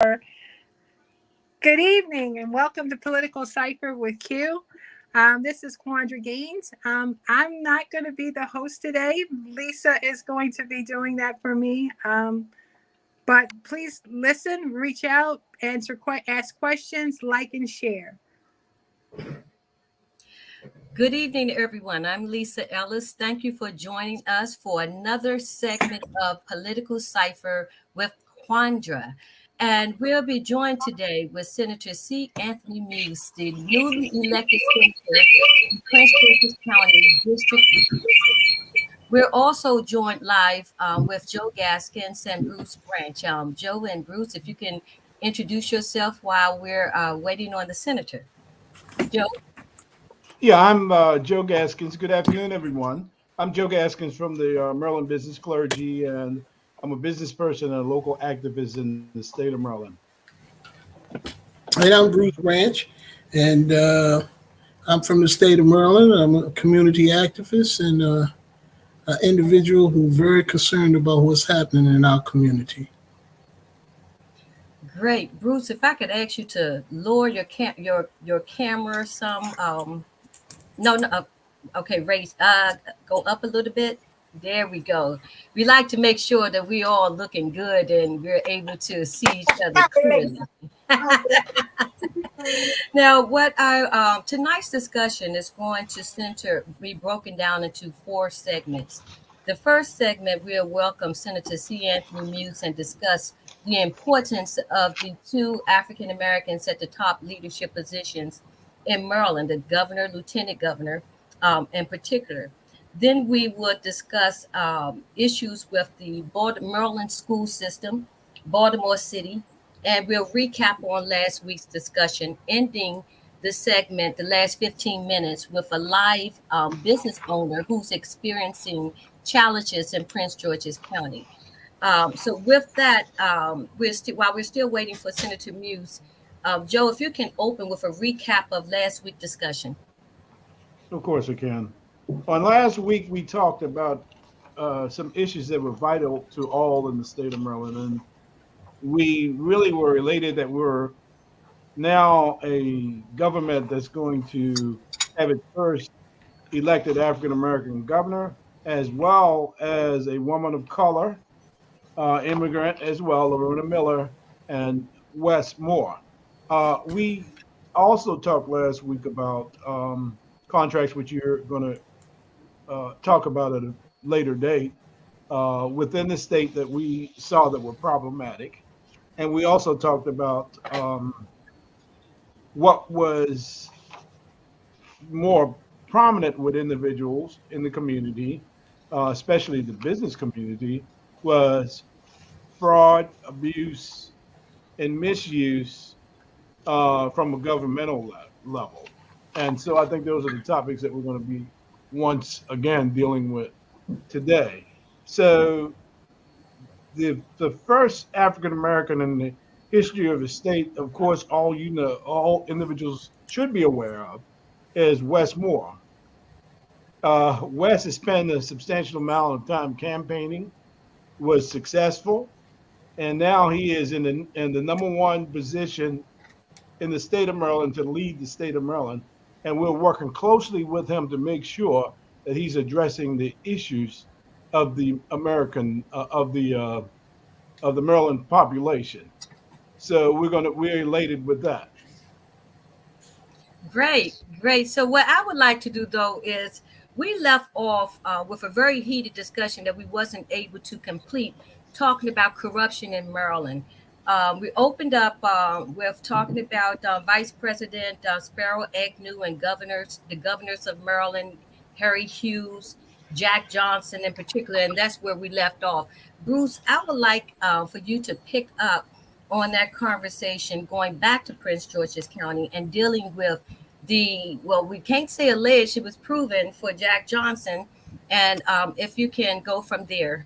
Good evening and welcome to Political Cipher with Q. This is Quandra Gaines. I'm not going to be the host today. Lisa is going to be doing that for me. But please listen, reach out, ask questions, like, and share. Good evening, everyone. I'm Lisa Ellis. Thank you for joining us for another segment of Political Cipher with Quandra. And we'll be joined today with Senator C. Anthony Muse, the newly elected senator in Prince George's County District. We're also joined live with Joe Gaskins and Bruce Branch. Joe and Bruce, if you can introduce yourself while we're waiting on the senator. Joe? Yeah, I'm Joe Gaskins. Good afternoon, everyone. I'm Joe Gaskins from the Maryland Business Clergy, and I'm a business person and a local activist in the state of Maryland. And I'm Bruce Branch, and I'm from the state of Maryland. I'm a community activist and an individual who's very concerned about what's happening in our community. Great, Bruce. If I could ask you to lower your camera some. Okay, raise. Go up a little bit. There we go. We like to make sure that we all looking good and we're able to see each other clearly. Now, tonight's discussion is going to be broken down into 4 segments. The first segment, we'll welcome Senator C. Anthony Muse and discuss the importance of the 2 African Americans at the top leadership positions in Maryland, the governor, lieutenant governor, in particular. Then we would discuss issues with the Maryland school system, Baltimore City, and we'll recap on last week's discussion, ending the segment, the last 15 minutes, with a live business owner who's experiencing challenges in Prince George's County. So with that, while we're still waiting for Senator Muse, Joe, if you can open with a recap of last week's discussion. Of course, I can. On last week, we talked about some issues that were vital to all in the state of Maryland, and we really were elated that we're now a government that's going to have its first elected African American governor, as well as a woman of color, immigrant as well, Lorena Miller, and Wes Moore. We also talked last week about contracts, which you're going to talk about at a later date, within the state that we saw that were problematic. And we also talked about what was more prominent with individuals in the community, especially the business community, was fraud, abuse, and misuse from a governmental level. And so I think those are the topics that we're going to be once again dealing with today. So the first African American in the history of the state, of course, all individuals should be aware of, is Wes Moore. Wes has spent a substantial amount of time campaigning, was successful, and now he is in the number 1 position in the state of Maryland to lead the state of Maryland. And we're working closely with him to make sure that he's addressing the issues of the Maryland population. So we're elated with that. Great. So what I would like to do, though, is we left off with a very heated discussion that we wasn't able to complete, talking about corruption in Maryland. We opened up with talking about Vice President Sparrow Agnew and the governors of Maryland, Harry Hughes, Jack Johnson in particular, and that's where we left off. Bruce, I would like for you to pick up on that conversation, going back to Prince George's County and dealing with we can't say alleged, it was proven for Jack Johnson, and if you can go from there.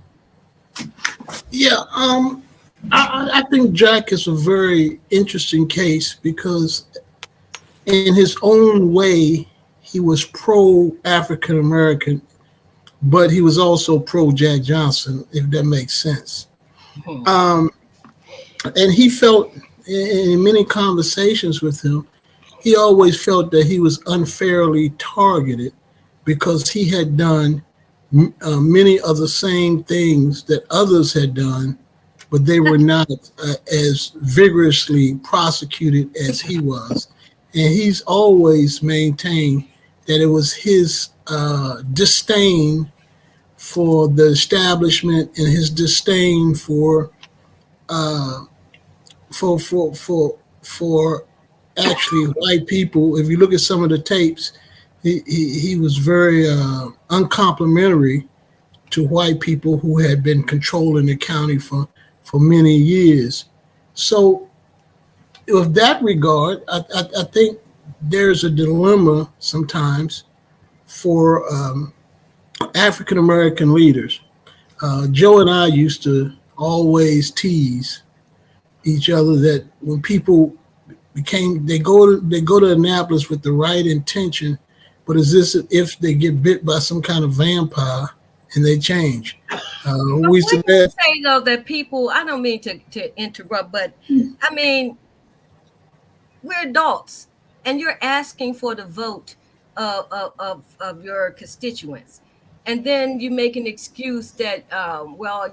Yeah, I think Jack is a very interesting case because in his own way, he was pro-African American, but he was also pro-Jack Johnson, if that makes sense. And he felt in many conversations with him, he always felt that he was unfairly targeted because he had done many of the same things that others had done, but they were not as vigorously prosecuted as he was. And he's always maintained that it was his disdain for the establishment and his disdain uh, for actually white people. If you look at some of the tapes, he was very uncomplimentary to white people who had been controlling the county for many years. So, with that regard, I think there's a dilemma sometimes for African American leaders. Joe and I used to always tease each other that when people they go to Annapolis with the right intention, but is this if they get bit by some kind of vampire and they change? But We used to wouldn't you that. say though that people? I don't mean to interrupt, but I mean we're adults, and you're asking for the vote of your constituents, and then you make an excuse that well,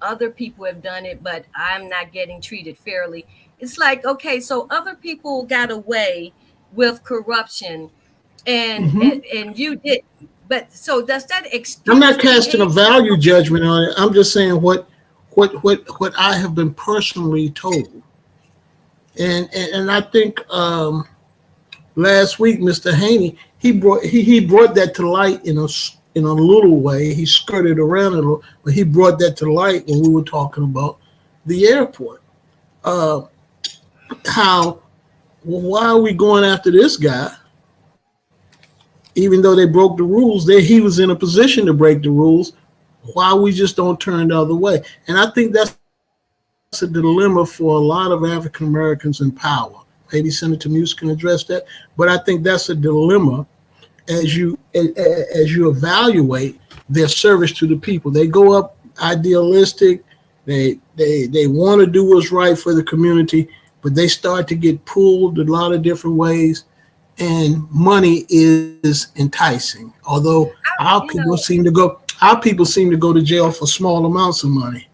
other people have done it, but I'm not getting treated fairly. It's like, okay, so other people got away with corruption, and Mhm. and, and you did. But so does that I'm excuse not the casting a behavior? value judgment on it. I'm just saying what I have been personally told, and I think last week Mr. Haney he brought that to light in a little way. He skirted around it a little, but he brought that to light when we were talking about the airport. Uh, how why are we going after this guy? Even though they broke the rules, there he was in a position to break the rules. Why we just don't turn the other way? And I think that's a dilemma for a lot of African Americans in power. Maybe Senator Muse can address that, but I think that's a dilemma as you evaluate their service to the people. They go up idealistic, they want to do what's right for the community, but they start to get pulled a lot of different ways, and money is enticing. Although You know, our people seem to go to jail for small amounts of money.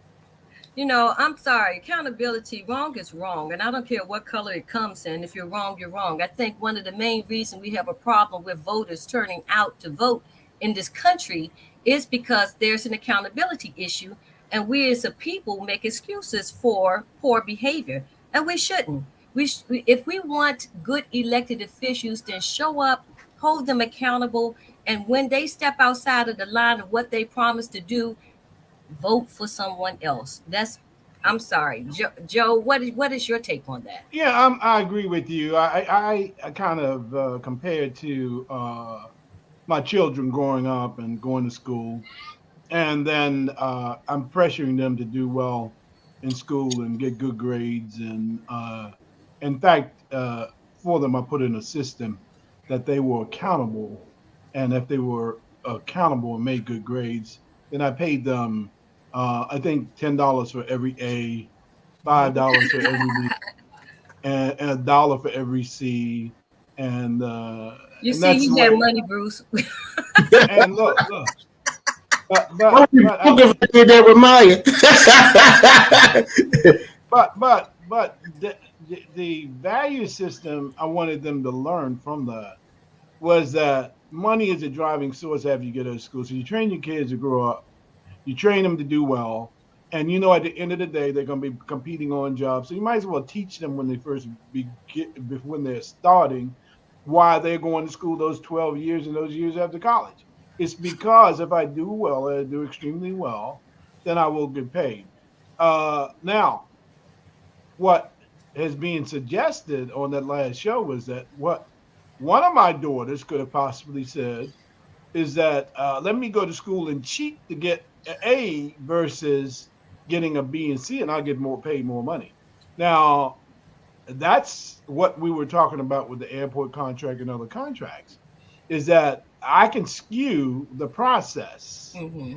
I'm sorry. Accountability, wrong is wrong. And I don't care what color it comes in. If you're wrong, you're wrong. I think one of the main reasons we have a problem with voters turning out to vote in this country is because there's an accountability issue. And we as a people make excuses for poor behavior. And we shouldn't. If we want good elected officials, then show up, hold them accountable. And when they step outside of the line of what they promised to do, vote for someone else. I'm sorry, Joe. What is your take on that? Yeah, I agree with you. I kind of compared to my children growing up and going to school, and then I'm pressuring them to do well in school and get good grades. And in fact, for them, I put in a system that they were accountable, and if they were accountable and made good grades, then I paid them. I think $10 for every A, $5 for every B, and $1 for every C, and You and see, that's the he had way. money, Bruce. And look, but I but would be but broke I, if I did that with Maya. but the value system I wanted them to learn from that was that money is a driving source after you get out of school. So you train your kids to grow up, you train them to do well, and at the end of the day they're going to be competing on jobs. So you might as well teach them when they first when they're starting why they're going to school those 12 years and those years after college. It's because if I do well, I do extremely well, then I will get paid. Now, what has been suggested on that last show was that what one of my daughters could have possibly said is that let me go to school and cheat to get an A versus getting a B and C, and I'll get more paid more money. Now, that's what we were talking about with the airport contract and other contracts, is that I can skew the process Hmm.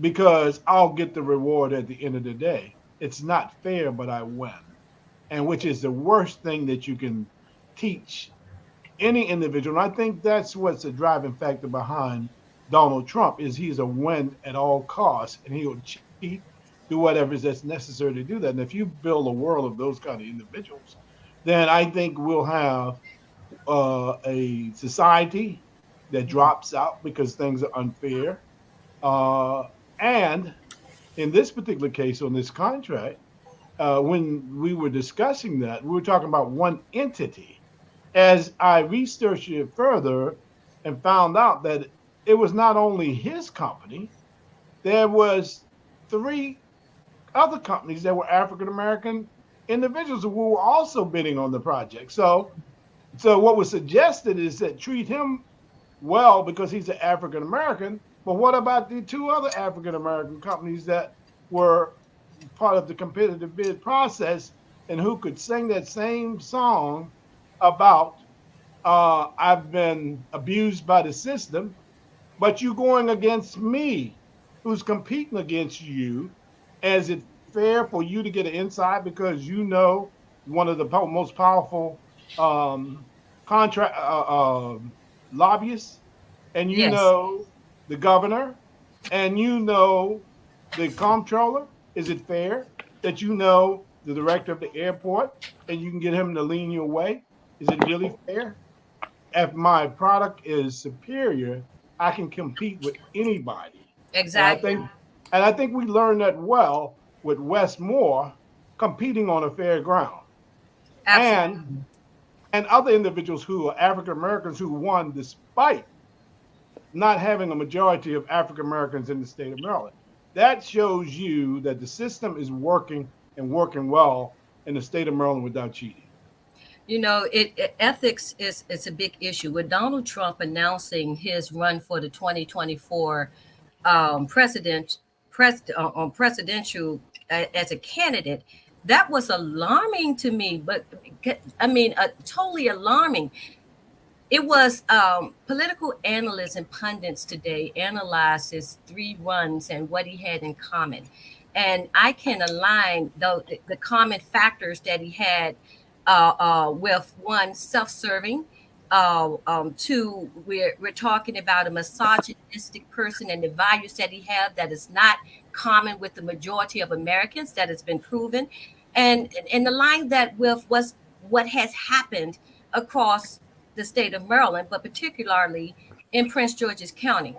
because I'll get the reward at the end of the day. it's not fair, but I win. And which is the worst thing that you can teach any individual. And I think that's what's the driving factor behind Donald Trump is he's a win at all costs, and he'll cheat, do whatever that's necessary to do that. And if you build a world of those kind of individuals, then I think we'll have a society that drops out because things are unfair. Uh, and in this particular case on this contract, when we were discussing that, we were talking about one entity. As I researched it further and found out that it was not only his company, there was three other companies that were African American individuals who were also bidding on the project. So what was suggested is that treat him well because he's an African American. But what about the two other African American companies that were part of the competitive bid process and who could sing that same song about I've been abused by the system, but you going against me, who's competing against you? Is it fair for you to get an inside because you know one of the most powerful contract lobbyists, and you Yes. know the governor, and you know the comptroller? Is it fair that you know the director of the airport and you can get him to lean your way? Is it really fair? If my product is superior, I can compete with anybody. And I Exactly. think and I think we learned that well with Wes Moore competing on a fair ground. And Absolutely. and other individuals who are African Americans who won despite not having a majority of African Americans in the state of Maryland. That shows you that the system is working and working well in the state of Maryland without cheating. Ethics is a big issue. With Donald Trump announcing his run for the 2024 presidential as a candidate, that was alarming to me. But I mean, totally alarming. It was political analysts and pundits today analyzed his three runs and what he had in common. And I can align the common factors that he had with one, self-serving. Two, we're talking about a misogynistic person and the values that he have that is not common with the majority of Americans, that has been proven. And the line that with was what has happened across the state of Maryland, but particularly in Prince George's County.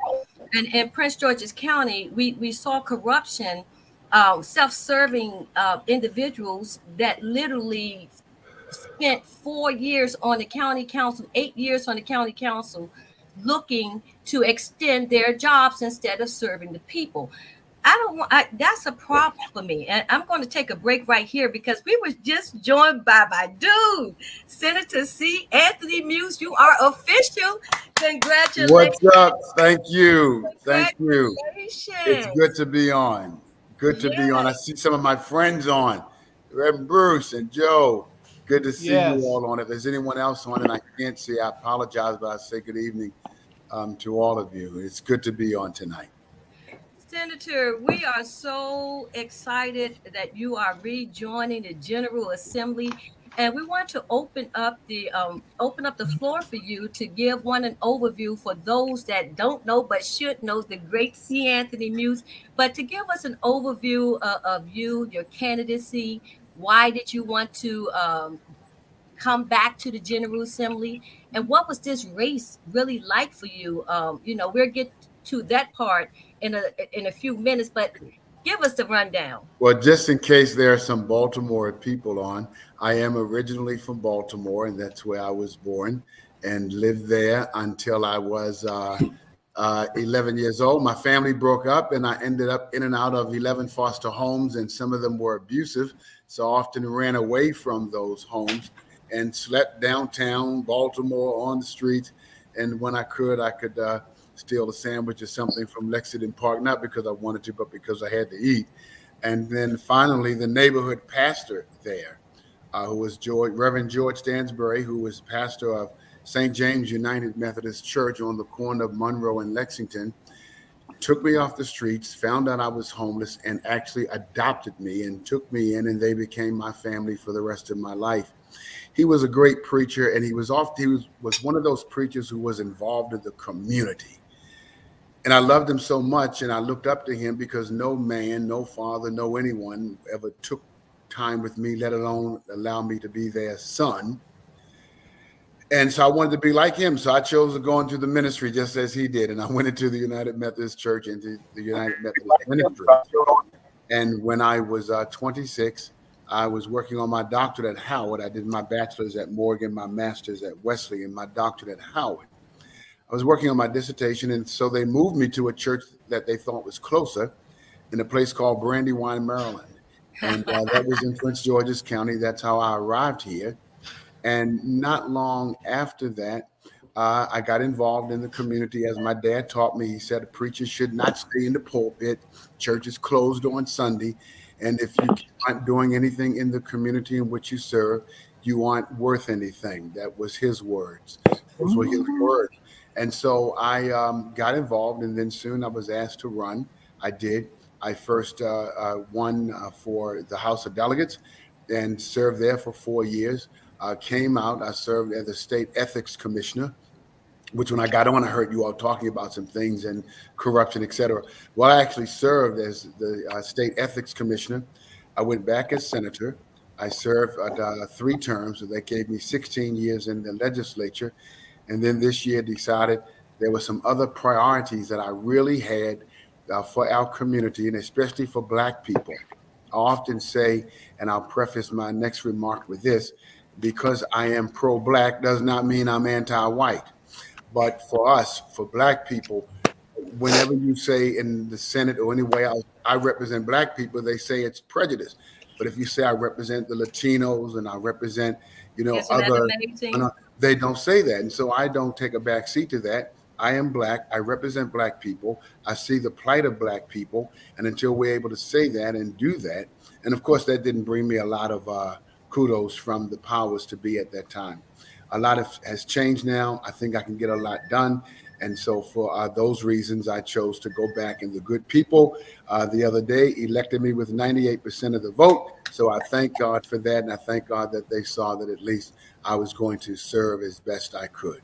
And in Prince George's County, we saw corruption, self-serving individuals that literally spent 4 years on the county council, 8 years on the county council, looking to extend their jobs instead of serving the people. I don't want. That's a problem for me, and I'm going to take a break right here because we were just joined by my dude, Senator C. Anthony Muse. You are official. Congratulations! What's up? Thank you. Thank you. It's Congratulations! good to be on. Good to be on. I Yes, see some of my friends on, Reverend Bruce and Joe. Good to see you Yes. all on. If there's anyone else on and I can't see, I apologize, but I say good evening to all of you. It's good to be on tonight. Senator, we are so excited that you are rejoining the General Assembly, and we want to open up the floor for you to give one an overview for those that don't know but should know the great C. Anthony Muse. But to give us an overview of you, your candidacy, why did you want to come back to the General Assembly, and what was this race really like for you? We'll get to that part in a few minutes, but give us the rundown. Well, just in case there are some Baltimore people on, I am originally from Baltimore, and that's where I was born and lived there until I was 11 years old. My family broke up, and I ended up in and out of 11 foster homes, and some of them were abusive. So I often ran away from those homes and slept downtown Baltimore on the streets. And when I could steal a sandwich or something from Lexington Park, not because I wanted to, but because I had to eat. And then finally, the neighborhood pastor there, who was Reverend George Stansbury, who was pastor of St. James United Methodist Church on the corner of Monroe and Lexington, took me off the streets, found out I was homeless, and actually adopted me and took me in, and they became my family for the rest of my life. He was a great preacher, and he was one of those preachers who was involved in the community. And I loved him so much, and I looked up to him because no man, no father, no anyone ever took time with me, let alone allow me to be their son. And so I wanted to be like him. So I chose to go into the ministry just as he did. And I went into the United Methodist Church, into the United Methodist ministry. And when I was 26, I was working on my doctorate at Howard. I did my bachelor's at Morgan, my master's at Wesley, and my doctorate at Howard. I was working on my dissertation, and so they moved me to a church that they thought was closer in a place called Brandywine, Maryland. And that was in Prince George's County. That's how I arrived here. And not long after that, I got involved in the community. As my dad taught me, he said a preacher should not stay in the pulpit. Church is closed on Sunday. And if you aren't doing anything in the community in which you serve, you aren't worth anything. That was his words. Those were his words. And so I got involved, and then soon I was asked to run. I did. I first won for the House of Delegates and served there for 4 years. Came out, I served as the state ethics commissioner, which when I got on, I heard you all talking about some things and corruption, et cetera. Well, I actually served as the state ethics commissioner. I went back as senator. I served 3 terms, so that gave me 16 years in the legislature. And then this year decided there were some other priorities that I really had for our community, and especially for Black people. I often say, and I'll preface my next remark with this, because I am pro-Black does not mean I'm anti-white. But for us, for Black people, whenever you say in the Senate or anywhere else, I represent Black people, they say it's prejudice. But if you say I represent the Latinos and I represent, other, they don't say that. And so I don't take a back seat to that. I am Black. I represent Black people. I see the plight of Black people. And until we're able to say that and do that, and of course, that didn't bring me a lot of kudos from the powers to be at that time. A lot has changed now. I think I can get a lot done. And so for those reasons, I chose to go back. And the good people the other day elected me with 98% of the vote. So I thank God for that. And I thank God that they saw that at least I was going to serve as best I could.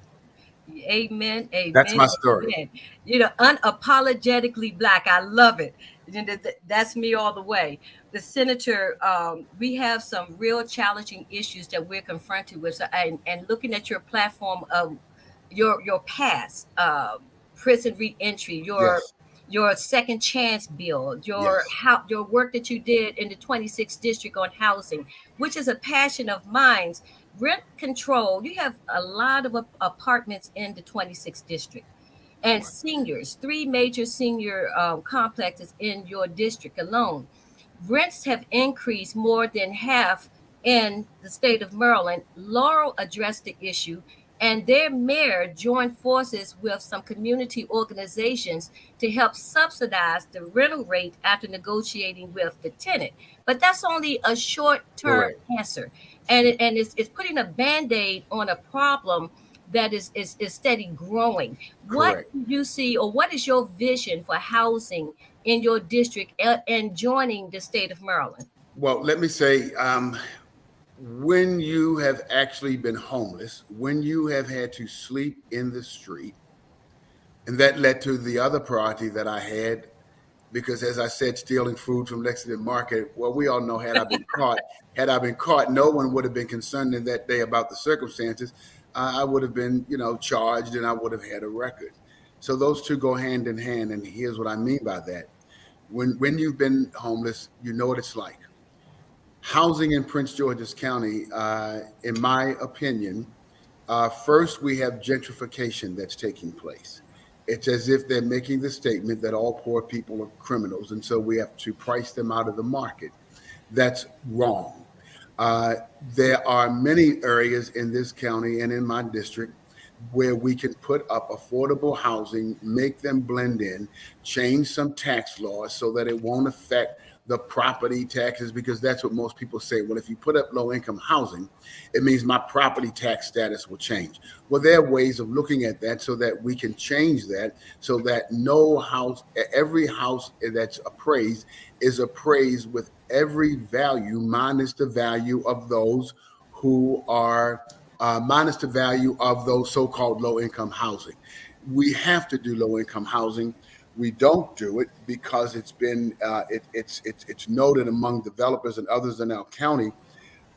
Amen. Amen. That's my story. Amen. Unapologetically Black. I love it. That's me all the way. The senator, we have some real challenging issues that we're confronted with. So, and looking at your platform of your past, prison reentry, your second chance bill, your work that you did in the 26th district on housing, which is a passion of mine. Rent control. You have a lot of apartments in the 26th district, and seniors, 3 major senior complexes in your district alone. Rents have increased more than half in the state of Maryland. Laurel addressed the issue, and their mayor joined forces with some community organizations to help subsidize the rental rate after negotiating with the tenant. But that's only a short-term answer, and it's putting a Band-Aid on a problem that is steady growing. What do you see, or what is your vision for housing in your district and joining the state of Maryland? Well, let me say, when you have actually been homeless, when you have had to sleep in the street, and that led to the other priority that I had, because as I said, stealing food from Lexington Market, well, we all know had I been caught, no one would have been concerned in that day about the circumstances. I would have been, charged, and I would have had a record. So those two go hand in hand, and here's what I mean by that. When you've been homeless, you know what it's like. Housing in Prince George's County, in my opinion, first we have gentrification that's taking place. It's as if they're making the statement that all poor people are criminals, and so we have to price them out of the market. That's wrong. There are many areas in this county and in my district where we can put up affordable housing, make them blend in, change some tax laws so that it won't affect the property taxes, because that's what most people say. Well, if you put up low income housing, it means my property tax status will change. Well, there are ways of looking at that so that we can change that, so that no house, every house that's appraised is appraised with every value minus the value of those who are minus the value of those so-called low-income housing. We have to do low-income housing. We don't do it because it's been it's noted among developers and others in our county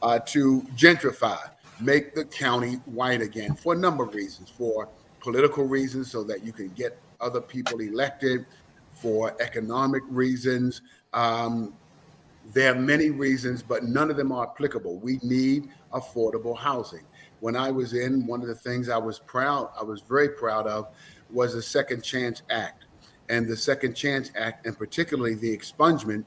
to gentrify, make the county white again for a number of reasons, for political reasons, so that you can get other people elected, for economic reasons. There are many reasons, but none of them are applicable. We need affordable housing. When I was in, one of the things I was very proud of, was the Second Chance Act. And the Second Chance Act, and particularly the expungement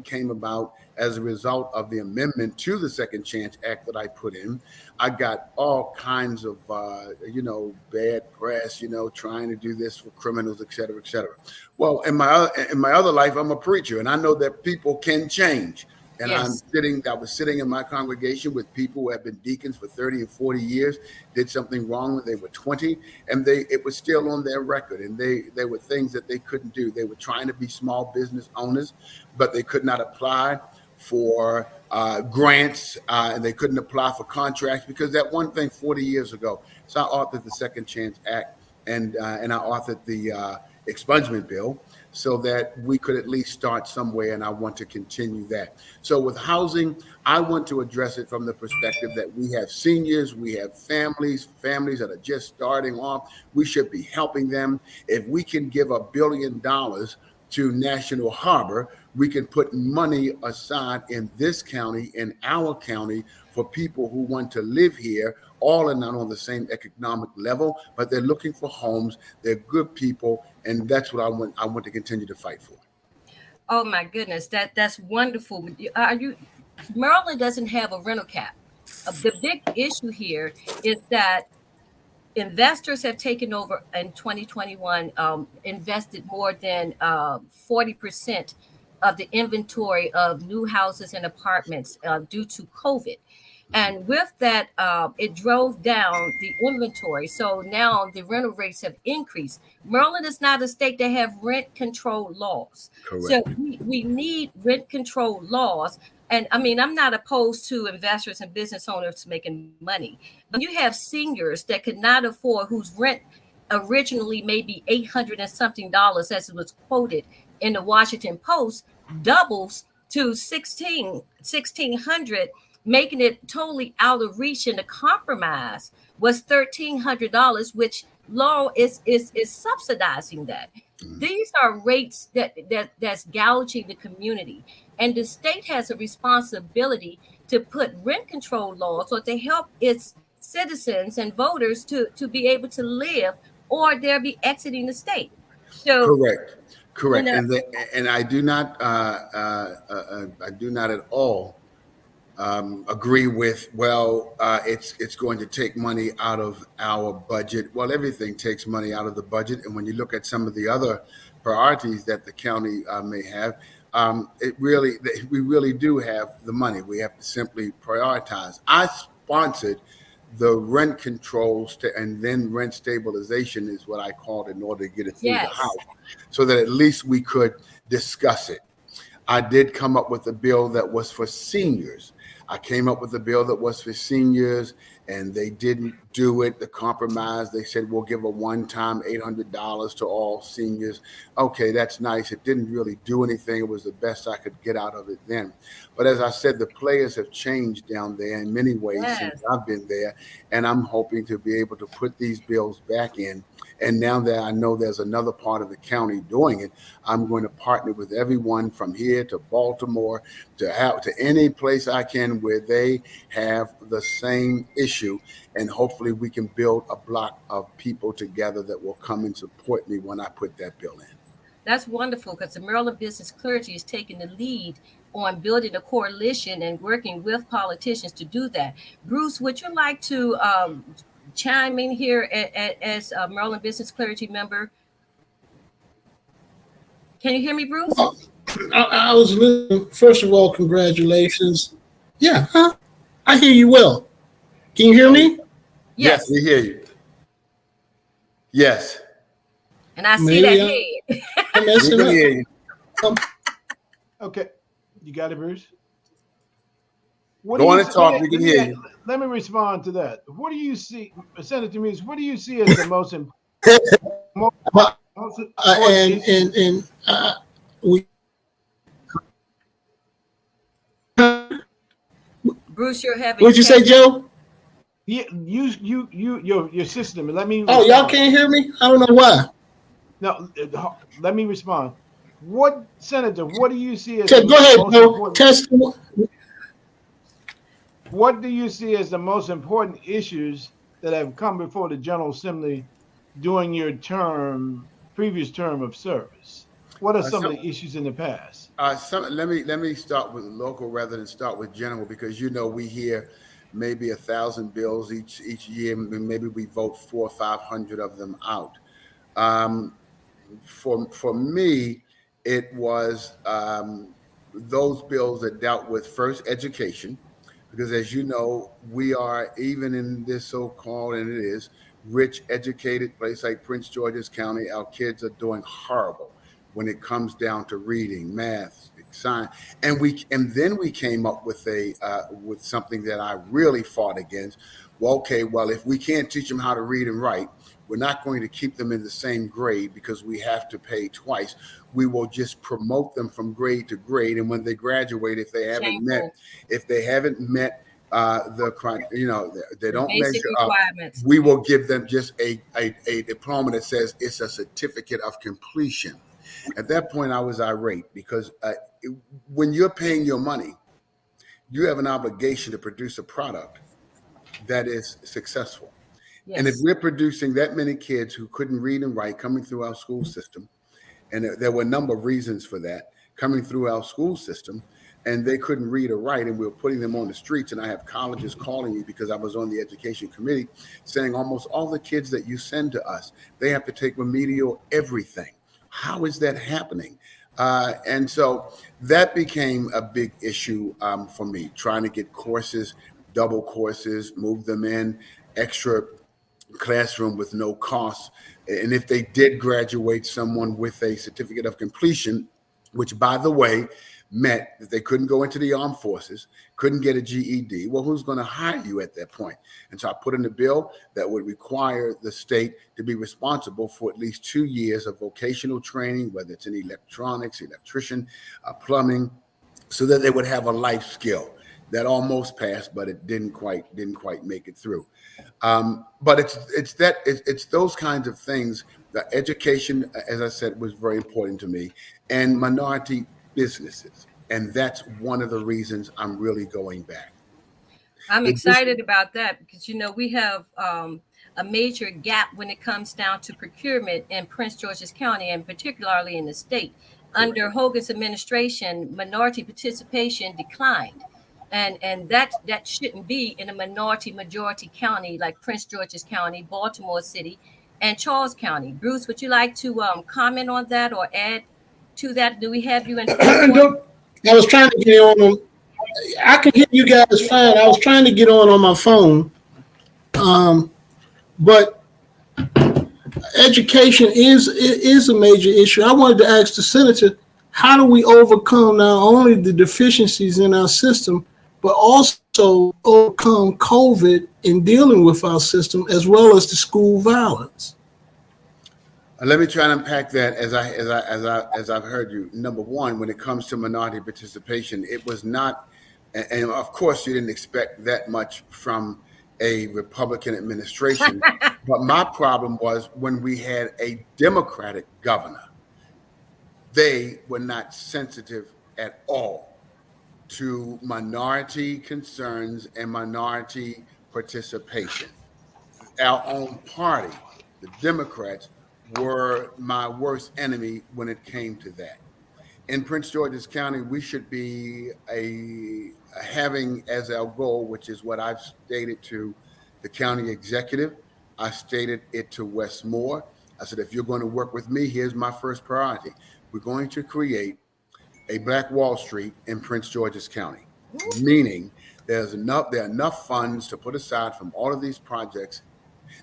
came about as a result of the amendment to the Second Chance Act that I put in. I got all kinds of, bad press, trying to do this for criminals, et cetera, et cetera. Well, in my other life, I'm a preacher, and I know that people can change. And Yes. I was sitting in my congregation with people who have been deacons for 30 and 40 years, did something wrong when they were 20, and it was still on their record. And they were things that they couldn't do. They were trying to be small business owners, but they could not apply for grants, and they couldn't apply for contracts because that one thing 40 years ago. So I authored the Second Chance Act, and I authored the expungement bill, so that we could at least start somewhere, and I want to continue that. So with housing, I want to address it from the perspective that we have seniors, we have families that are just starting off. We should be helping them. If we can give $1 billion to National Harbor, we can put money aside in this county, in our county, for people who want to live here. All are not on the same economic level, but they're looking for homes. They're good people, and that's what I want to continue to fight for. Oh my goodness, that's wonderful. Maryland doesn't have a rental cap. The big issue here is that investors have taken over in 2021, invested more than 40% of the inventory of new houses and apartments due to COVID. And with that, it drove down the inventory. So now the rental rates have increased. Maryland is not a state that have rent control laws. Correct. So we need rent control laws. And I mean, I'm not opposed to investors and business owners making money, but you have seniors that could not afford, whose rent originally maybe $800 and something, as it was quoted in the Washington Post, doubles to $1,600, making it totally out of reach. And the compromise was $1,300, which law is subsidizing that. These are rates that's gouging the community, and the state has a responsibility to put rent control laws or to help its citizens and voters to be able to live, or they'll be exiting the state. So correct, you know, and I do not at all agree with, it's going to take money out of our budget. Well, everything takes money out of the budget. And when you look at some of the other priorities that the county may have, we really do have the money. We have to simply prioritize. I sponsored the rent controls and then rent stabilization is what I called, in order to get it through the House, so that at least we could discuss it. I did come up with a bill that was for seniors. I came up with a bill that was for seniors, and they didn't do it. The compromise, they said, we'll give a one-time $800 to all seniors. Okay, that's nice. It didn't really do anything. It was the best I could get out of it then. But as I said, the players have changed down there in many ways since I've been there, and I'm hoping to be able to put these bills back in. And now that I know there's another part of the county doing it, I'm going to partner with everyone from here to Baltimore to any place I can where they have the same issue. And hopefully we can build a block of people together that will come and support me when I put that bill in. That's wonderful, because the Maryland business clergy is taking the lead on building a coalition and working with politicians to do that. Bruce, would you like to chime in here as a Maryland business clergy member? Can you hear me, Bruce? I was listening. First of all, congratulations. Yeah, huh? I hear you well. Can you hear me? Yes, Yes. we hear you. Yes, And I see that Maybe head. I'm we messing can up. hear you. Okay, you got it, Bruce. What do Go you on and see? talk. We can hear you. Let me respond to that. What do you see, Senator Muse? What do you see as the most, most important issue? And we Bruce, you're having what'd you say, technical. Joe? Yeah, your system. Let me Oh, y'all respond. can't hear me? I don't know why. No, let me respond. What, Senator? What do you see as Okay, the go ahead, most Joe. important? Test. What do you see as the most important issues that have come before the General Assembly during your previous term of service? What are some of So, the issues in the past? let me start with local rather than start with general, because we hear maybe 1,000 bills each year, and maybe we vote 400 or 500 of them out. Um, for me, it was those bills that dealt with first education, because as you know, we are, even in this so-called, and it is, rich, educated place like Prince George's County, our kids are doing horrible when it comes down to reading, math, science, and then we came up with with something that I really fought against. Well, okay, well, if we can't teach them how to read and write, we're not going to keep them in the same grade because we have to pay twice. We will just promote them from grade to grade, and when they graduate, Shameful. if they haven't met they The don't basic measure up, requirements. we will give them just a diploma that says it's a certificate of completion. At that point, I was irate because when you're paying your money, you have an obligation to produce a product that is successful. And if Yes. we're producing that many kids who couldn't read and write coming through our school system, and there were a number of reasons for that coming through our school system, and they couldn't read or write, and we were putting them on the streets. And I have colleges calling me because I was on the education committee saying almost all the kids that you send to us, they have to take remedial everything. How is that happening? And so that became a big issue for me, trying to get courses, double courses, move them in, extra classroom with no cost. And if they did graduate someone with a certificate of completion, which by the way meant that they couldn't go into the armed forces, couldn't get a GED, well, who's going to hire you at that point? And so I put in a bill that would require the state to be responsible for at least 2 years of vocational training, whether it's in electronics, electrician, plumbing, so that they would have a life skill. That almost passed, but it didn't quite make it through. But it's those kinds of things. The education, as I said, was very important to me, and minority businesses, and that's one of the reasons I'm really going back. I'm The dis- excited about that because we have a major gap when it comes down to procurement in Prince George's County and particularly in the state. Under Hogan's administration, minority participation declined. And that shouldn't be in a minority majority county like Prince George's County, Baltimore City, and Charles County. Bruce, would you like to comment on that or add to that? Do we have you in full voice? I was trying to get on. I can hear you guys fine. I was trying to get on my phone, but education is a major issue. I wanted to ask the senator, how do we overcome not only the deficiencies in our system, but also overcome COVID in dealing with our system as well as the school violence? Let me try and unpack that as I've heard you. Number one, when it comes to minority participation, it was not, and of course you didn't expect that much from a Republican administration. But my problem was when we had a Democratic governor, they were not sensitive at all to minority concerns and minority participation. Our own party, the Democrats, were my worst enemy when it came to that. In Prince George's County, we should be having as our goal, which is what I've stated to the county executive. I stated it to Westmore. I said, if you're going to work with me, here's my first priority. We're going to create a Black Wall Street in Prince George's County, meaning there are enough funds to put aside from all of these projects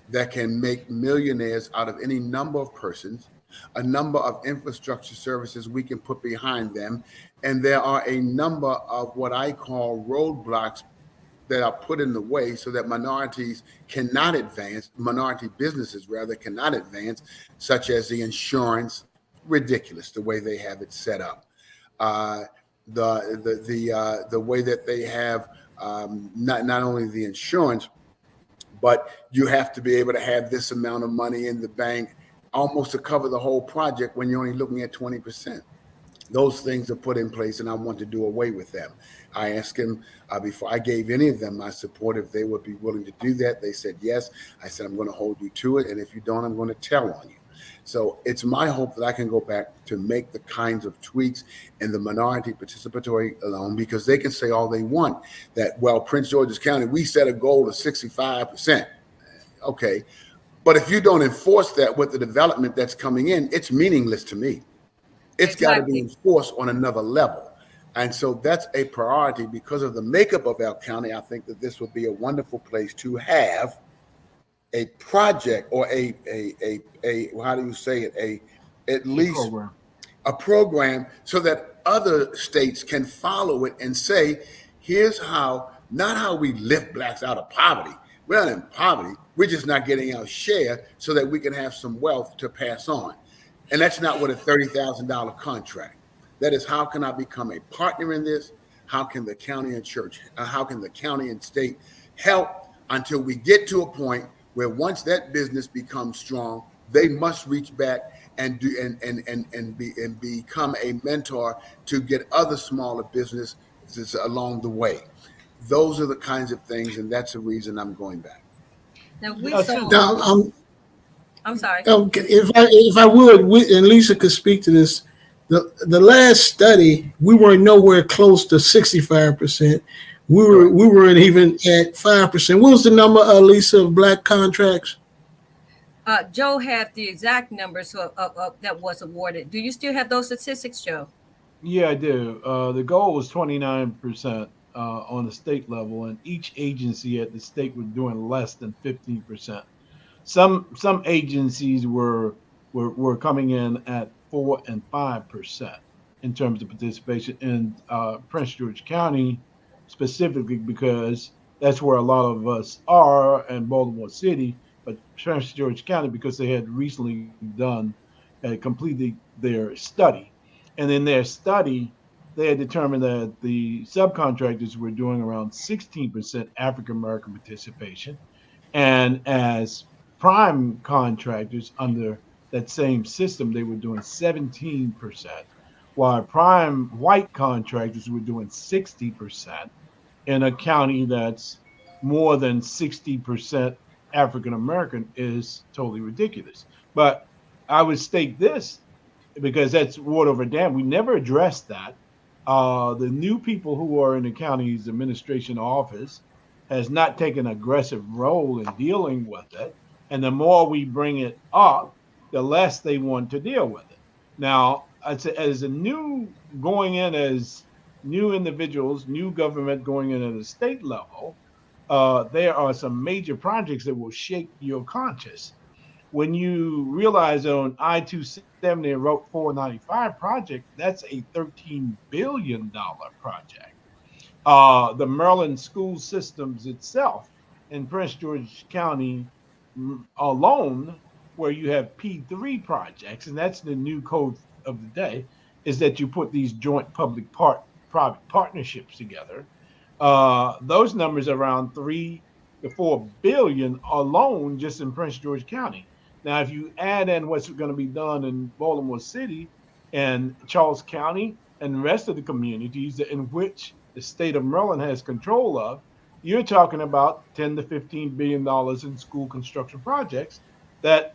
that can make millionaires out of any number of persons, a number of infrastructure services we can put behind them, and there are a number of what I call roadblocks that are put in the way so that minorities cannot advance, minority businesses rather cannot advance, such as the insurance, ridiculous the way they have it set up. The way that they have not only the insurance, but you have to be able to have this amount of money in the bank almost to cover the whole project when you're only looking at 20%. Those things are put in place, and I want to do away with them. I asked him before I gave any of them my support if they would be willing to do that. They said yes. I said, I'm going to hold you to it, and if you don't, I'm going to tell on you. So it's my hope that I can go back to make the kinds of tweaks in the minority participatory loan, because they can say all they want that, well, Prince George's County, we set a goal of 65%. Okay. But if you don't enforce that with the development that's coming in, it's meaningless to me. It's got to be enforced on another level. And so that's a priority because of the makeup of our county. I think that this would be a wonderful place to have a project or a how do you say it? At least a program so that other states can follow it and say, here's how, not how we lift blacks out of poverty. We're not in poverty. We're just not getting our share so that we can have some wealth to pass on. And that's not what a $30,000 contract. That is, how can I become a partner in this? How can the county and church, how can the county and state help until we get to a point where once that business becomes strong, they must reach back and do and become a mentor to get other smaller businesses along the way. Those are the kinds of things, and that's the reason I'm going back. Now I'm sorry. If I would, and Lisa could speak to this. The last study, we were nowhere close to 65%. We weren't even at 5%. What was the number, Lisa, of black contracts? Joe had the exact numbers that was awarded. Do you still have those statistics, Joe? Yeah, I do. The goal was 29% on the state level, and each agency at the state was doing less than 15%. Some agencies were coming in at 4 and 5% in terms of participation in Prince George County, specifically because that's where a lot of us are, and Baltimore City. But Prince George County, because they had recently completed their study, and in their study, they had determined that the subcontractors were doing around 16% African American participation, and as prime contractors under that same system, they were doing 17%, while prime white contractors were doing 60% in a county that's more than 60% African American is totally ridiculous. But I would state this because that's water over dam. We never addressed that. The new people who are in the county's administration office has not taken an aggressive role in dealing with it. And the more we bring it up, the less they want to deal with it. Now, as a new going in as new individuals, new government going in at a state level, there are some major projects that will shake your conscience. When you realize on I-270 and Route 495 project, that's a $13 billion project. The Maryland school systems itself in Prince George County alone, where you have P3 projects, and that's the new code of the day, is that you put these joint public-private partnerships together. Those numbers are around 3 to 4 billion alone just in Prince George County. Now, if you add in what's going to be done in Baltimore City and Charles County and the rest of the communities in which the state of Maryland has control of, you're talking about 10 to 15 billion dollars in school construction projects that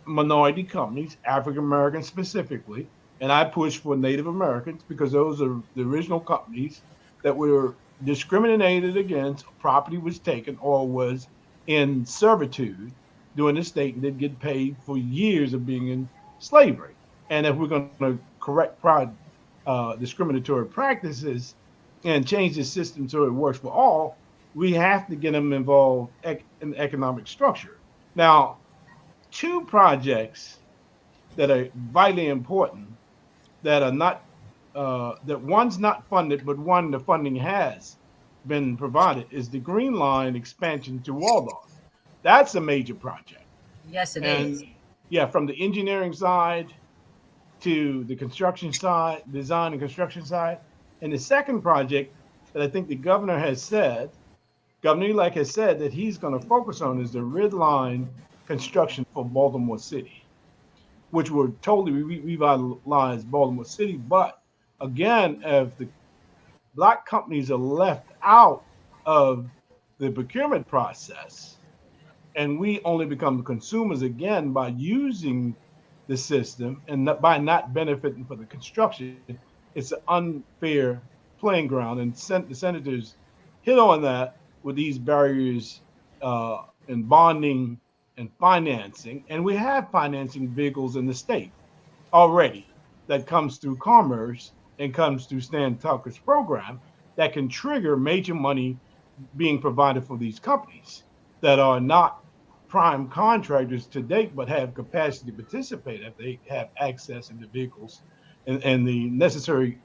minority companies, African Americans specifically, and I push for Native Americans because those are the original companies that were discriminated against, property was taken or was in servitude during the state and didn't get paid for years of being in slavery. And if we're going to correct discriminatory practices and change the system so it works for all, we have to get them involved in economic structure. Now, two projects that are vitally important that are not that one's not funded, but one the funding has been provided is the Green Line expansion to Waldorf. That's a major project, Yes, it is. and yeah, from the engineering side to the construction side, design and construction side. And the second project that I think the governor has said, Governor-elect has said that he's going to focus on is the Red Line construction for Baltimore City, which would totally revitalize Baltimore City. But again, if the black companies are left out of the procurement process, and we only become consumers again by using the system and not, by not benefiting for the construction, it's an unfair playing ground. And the senators hit on that with these barriers in bonding and financing. And we have financing vehicles in the state already that comes through commerce and comes through Stan Tucker's program that can trigger major money being provided for these companies that are not prime contractors to date, but have capacity to participate if they have access in the vehicles and the necessary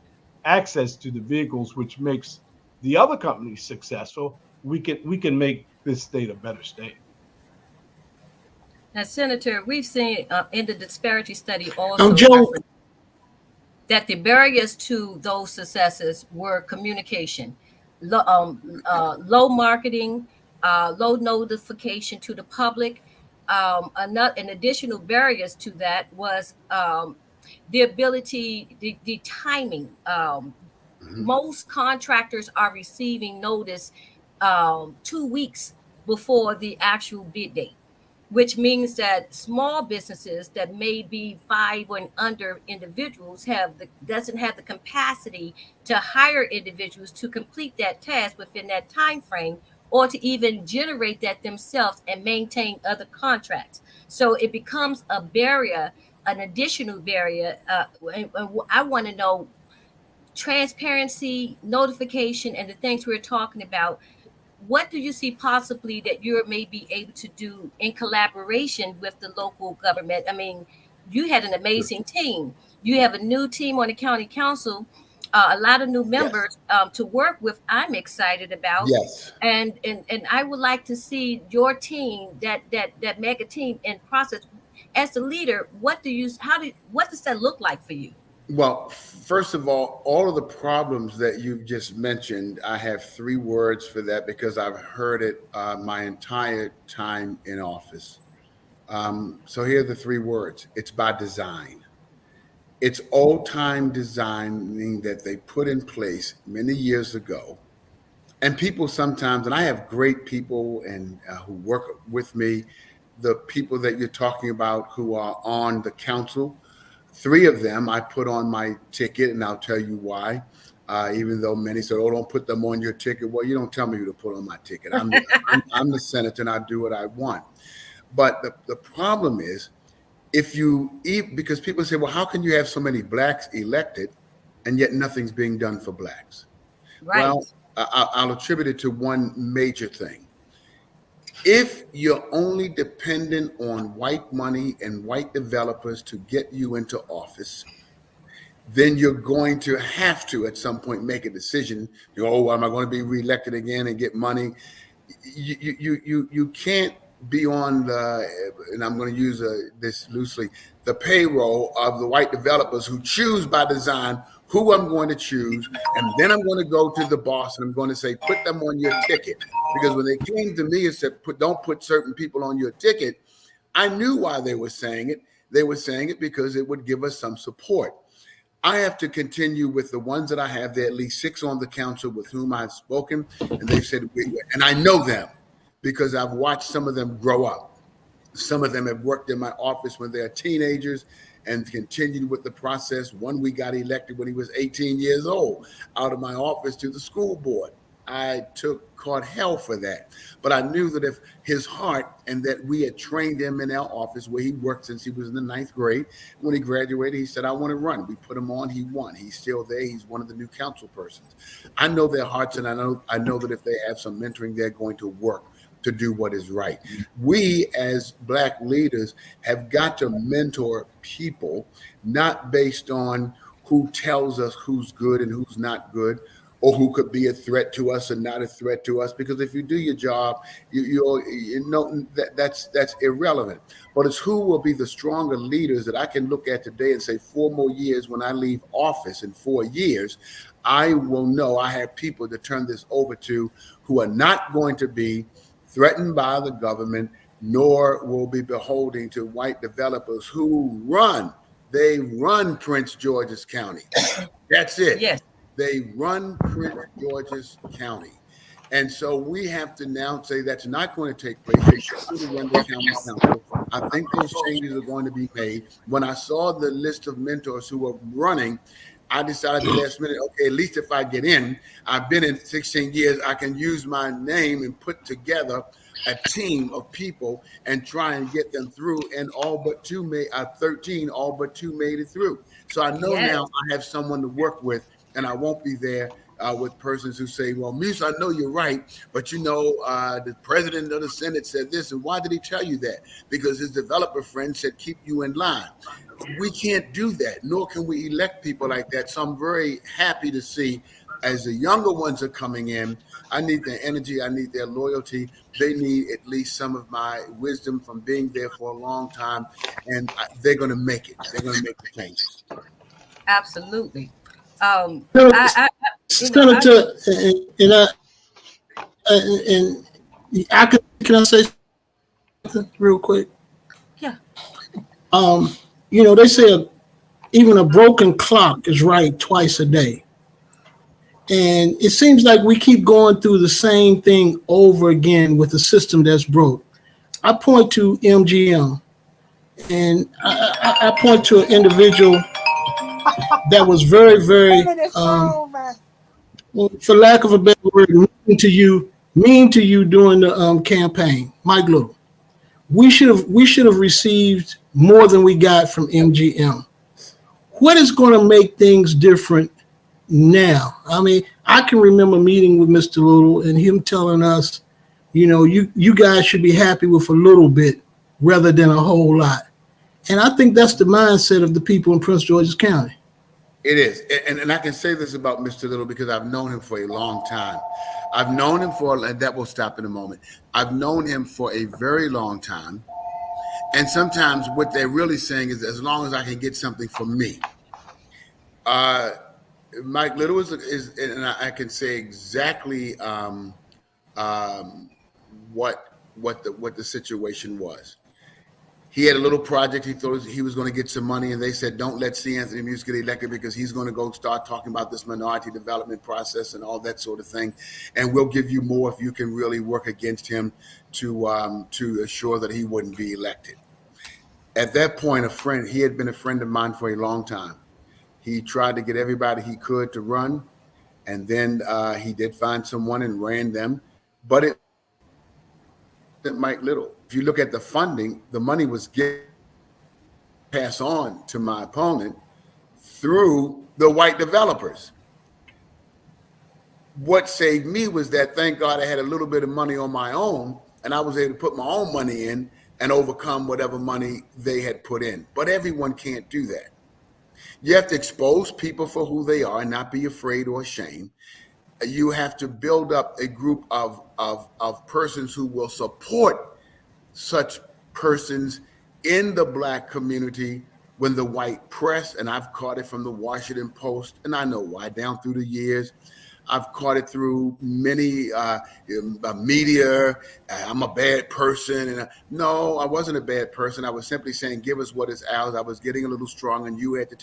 access to the vehicles, which makes the other companies successful. We can make this state a better state. Now, Senator, we've seen in the disparity study I'm also Joe. that the barriers to those successes were communication, low marketing, low notification to the public. An additional barriers to that was the ability, the timing. Most contractors are receiving notice 2 weeks before the actual bid date, which means that small businesses that may be 5 and under individuals doesn't have the capacity to hire individuals to complete that task within that time frame, or to even generate that themselves and maintain other contracts. So it becomes a barrier, an additional barrier. I want to know transparency, notification, and the things we're talking about. What do you see possibly that you may be able to do in collaboration with the local government? I mean, you had an amazing team. You have a new team on the county council, a lot of new members to work with. I'm excited about, Yes. and I would like to see your team, that mega team in process. As the leader, what does that look like for you? Well, first of all of the problems that you've just mentioned, I have 3 words for that because I've heard it my entire time in office. So here are the 3 words. It's by design. It's old time designing that they put in place many years ago. And people sometimes, and I have great people and who work with me, the people that you're talking about who are on the council. 3 of them I put on my ticket, and I'll tell you why. Even though many said, "Oh, don't put them on your ticket." Well, you don't tell me who to put on my ticket. I'm the senator, and I do what I want. But the problem is, because people say, "Well, how can you have so many blacks elected, and yet nothing's being done for blacks?" Right. Well, I'll attribute it to one major thing. If you're only dependent on white money and white developers to get you into office, then you're going to have to at some point make a decision. Oh, am I going to be reelected again and get money? You can't be on and I'm going to use this loosely, the payroll of the white developers who choose by design who I'm going to choose, and then I'm going to go to the boss and I'm going to say, put them on your ticket. Because when they came to me and said, don't put certain people on your ticket, I knew why they were saying it. They were saying it because it would give us some support. I have to continue with the ones that I have. There are at least 6 on the council with whom I've spoken, and they've said, and I know them because I've watched some of them grow up. Some of them have worked in my office when they're teenagers and continued with the process. One we got elected when he was 18 years old out of my office to the school board. I caught hell for that. But I knew that if his heart, and that we had trained him in our office where he worked since he was in the 9th grade. When he graduated, he said, I want to run. We put him on, he won. He's still there. He's one of the new council persons. I know their hearts, and I know that if they have some mentoring, they're going to work to do what is right. We as Black leaders have got to mentor people, not based on who tells us who's good and who's not good, or who could be a threat to us and not a threat to us. Because if you do your job, you know that's irrelevant. But it's who will be the stronger leaders that I can look at today and say 4 more years, when I leave office in 4 years, I will know I have people to turn this over to who are not going to be threatened by the government, nor will be beholding to white developers who run. They run Prince George's County. That's it. Yes. They run Prince George's County. And so we have to now say that's not going to take place. They should run the county council. I think those changes are going to be made. When I saw the list of mentors who are running, I decided the last minute, okay, at least if I get in, I've been in 16 years, I can use my name and put together a team of people and try and get them through. And all but 13, all but 2 made it through. So I know now I have someone to work with, and I won't be there with persons who say, well, Muse, I know you're right, but you know, the president of the Senate said this, and why did he tell you that? Because his developer friend said, keep you in line. We can't do that, nor can we elect people like that. So I'm very happy to see, as the younger ones are coming in, I need their energy, I need their loyalty. They need at least some of my wisdom from being there for a long time, and they're going to make it. They're going to make the changes. Absolutely. Senator, can I say something real quick? Yeah. You know, they say even a broken clock is right twice a day. And it seems like we keep going through the same thing over again with a system that's broke. I point to MGM, and I point to an individual that was very, very, well, for lack of a better word, mean to you during the campaign, Mike Little. We should have received more than we got from MGM. What is going to make things different now? I mean, I can remember meeting with Mr. Little and him telling us, you know, you guys should be happy with a little bit rather than a whole lot. And I think that's the mindset of the people in Prince George's County. It is. And I can say this about Mr. Little because I've known him for a long time. I've known him and that will stop in a moment. I've known him for a very long time. And sometimes what they're really saying is, as long as I can get something for me. Mike Little is, and I can say exactly what the situation was. He had a little project. He thought he was going to get some money, and they said, don't let C. Anthony Muse get elected because he's going to go start talking about this minority development process and all that sort of thing. And we'll give you more if you can really work against him to assure that he wouldn't be elected. At that point, he had been a friend of mine for a long time. He tried to get everybody he could to run, and then he did find someone and ran them. But it Mike Little. If you look at the funding, the money was passed on to my opponent through the white developers. What saved me was that, thank God, I had a little bit of money on my own, and I was able to put my own money in and overcome whatever money they had put in. But everyone can't do that. You have to expose people for who they are and not be afraid or ashamed. You have to build up a group of persons who will support such persons in the Black community when the white press, and I've caught it from the Washington Post, and I know why, down through the years, I've caught it through many media. I'm a bad person. And no, I wasn't a bad person. I was simply saying, give us what is ours. I was getting a little strong, and you had to